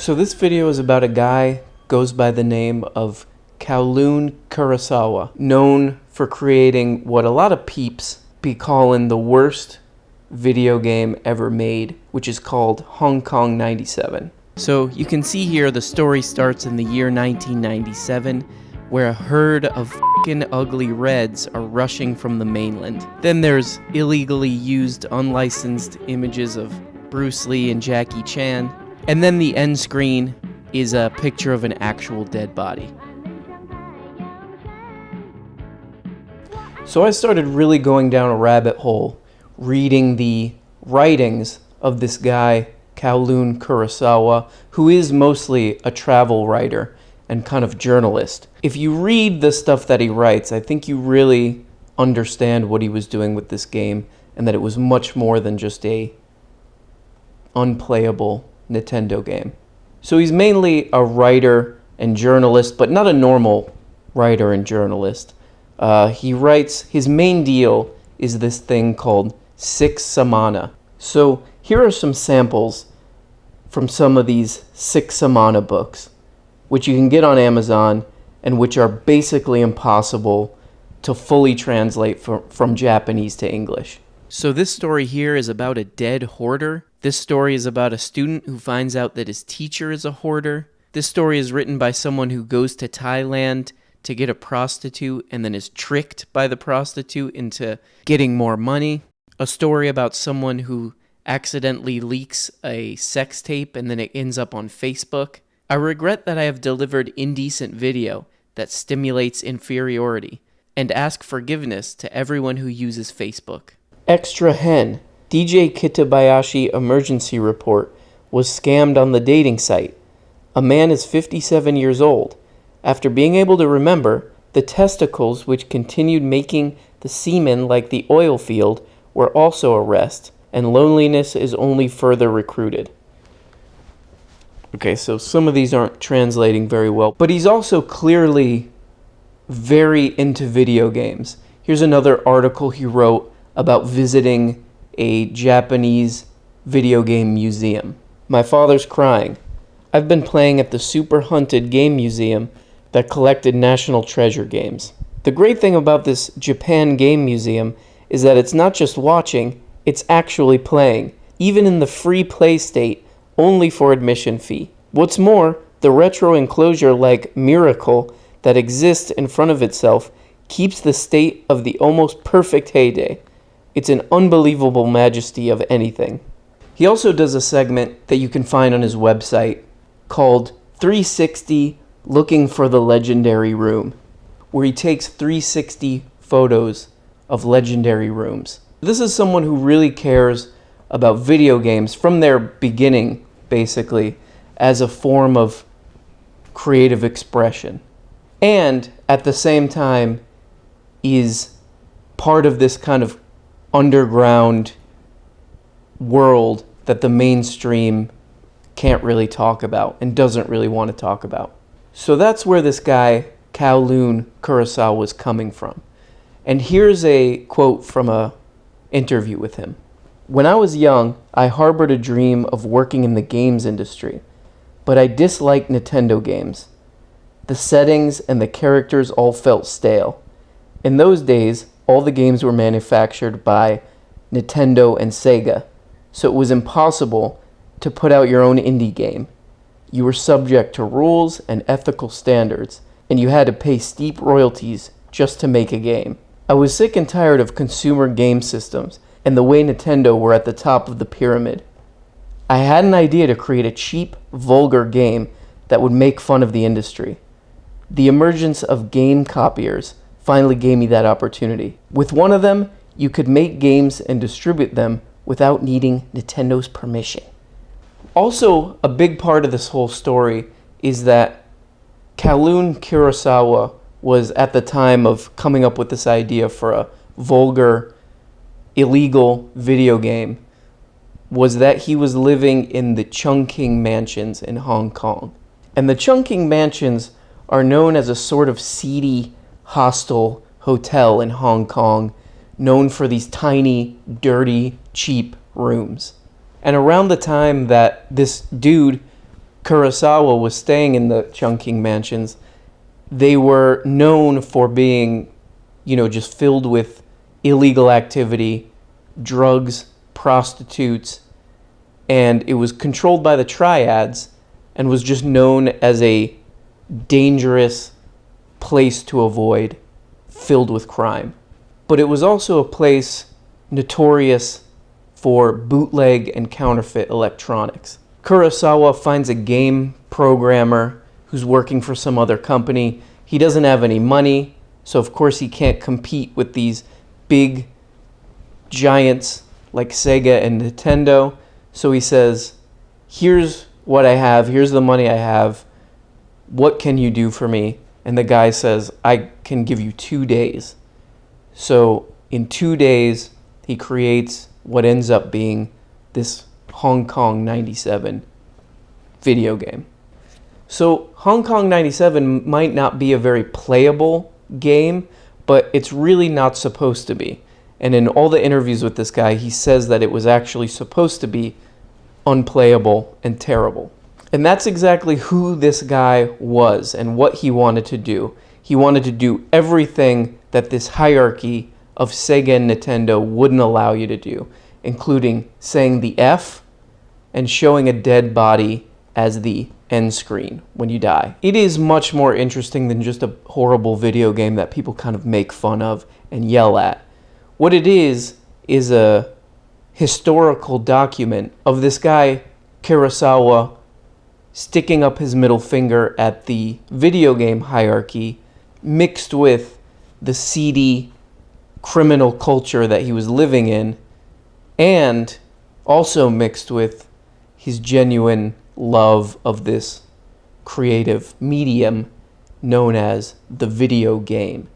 So this video is about a guy goes by the name of Kowloon Kurosawa, known for creating what a lot of peeps be calling the worst video game ever made, which is called Hong Kong 97. So you can see here the story starts in the year 1997, where a herd of f***ing ugly reds are rushing from the mainland. Then there's illegally used unlicensed images of Bruce Lee and Jackie Chan. And then the end screen is a picture of an actual dead body. So I started really going down a rabbit hole, reading the writings of this guy, Kowloon Kurosawa, who is mostly a travel writer and kind of journalist. If you read the stuff that he writes, I think you really understand what he was doing with this game, and that it was much more than just a unplayable Nintendo game. So he's mainly a writer and journalist, but not a normal writer and journalist. He writes, his main deal is this thing called Sixsamana. So here are some samples from some of these Sixsamana books, which you can get on Amazon and which are basically impossible to fully translate from Japanese to English. So this story here is about a dead hoarder. This story is about a student who finds out that his teacher is a hoarder. This story is written by someone who goes to Thailand to get a prostitute and then is tricked by the prostitute into getting more money. A story about someone who accidentally leaks a sex tape and then it ends up on Facebook. I regret that I have delivered indecent video that stimulates inferiority, and ask forgiveness to everyone who uses Facebook. Extra hen. DJ Kitabayashi emergency report was scammed on the dating site. A man is 57 years old. After being able to remember, the testicles which continued making the semen like the oil field were also a rest, and loneliness is only further recruited. Okay, so some of these aren't translating very well, but he's also clearly very into video games. Here's another article he wrote about visiting a Japanese video game museum. My father's crying. I've been playing at the Super Hunted Game Museum that collected National Treasure games. The great thing about this Japan Game Museum is that it's not just watching, it's actually playing, even in the free play state, only for admission fee. What's more, the retro enclosure like miracle that exists in front of itself keeps the state of the almost perfect heyday. It's an unbelievable majesty of anything. He also does a segment that you can find on his website called 360 Looking for the Legendary Room, where he takes 360 photos of legendary rooms. This is someone who really cares about video games from their beginning, basically, as a form of creative expression. And at the same time is part of this kind of underground world that the mainstream can't really talk about and doesn't really want to talk about. So that's where this guy, Kowloon Kurosawa, was coming from. And here's a quote from an interview with him. When I was young, I harbored a dream of working in the games industry, but I disliked Nintendo games. The settings and the characters all felt stale. In those days, all the games were manufactured by Nintendo and Sega, so it was impossible to put out your own indie game. You were subject to rules and ethical standards, and you had to pay steep royalties just to make a game. I was sick and tired of consumer game systems and the way Nintendo were at the top of the pyramid. I had an idea to create a cheap, vulgar game that would make fun of the industry. The emergence of game copiers finally gave me that opportunity. With one of them, you could make games and distribute them without needing Nintendo's permission. Also, a big part of this whole story is that Kowloon Kurosawa was at the time of coming up with this idea for a vulgar, illegal video game, was that he was living in the Chungking Mansions in Hong Kong. And the Chungking Mansions are known as a sort of seedy, hostel hotel in Hong Kong, known for these tiny, dirty, cheap rooms. And around the time that this dude Kurosawa was staying in the Chungking Mansions, they were known for being, just filled with illegal activity, drugs, prostitutes, and it was controlled by the triads and was just known as a dangerous place to avoid, filled with crime. But it was also a place notorious for bootleg and counterfeit electronics. Kurosawa finds a game programmer who's working for some other company. He doesn't have any money, so of course he can't compete with these big giants like Sega and Nintendo. So he says, here's what I have, here's the money I have, what can you do for me? And the guy says, I can give you 2 days. So in 2 days, he creates what ends up being this Hong Kong 97 video game. So Hong Kong 97 might not be a very playable game, but it's really not supposed to be. And in all the interviews with this guy, he says that it was actually supposed to be unplayable and terrible. And that's exactly who this guy was and what he wanted to do. He wanted to do everything that this hierarchy of Sega and Nintendo wouldn't allow you to do, including saying the F and showing a dead body as the end screen when you die. It is much more interesting than just a horrible video game that people kind of make fun of and yell at. What it is a historical document of this guy, Kurosawa, sticking up his middle finger at the video game hierarchy, mixed with the seedy criminal culture that he was living in, and also mixed with his genuine love of this creative medium known as the video game.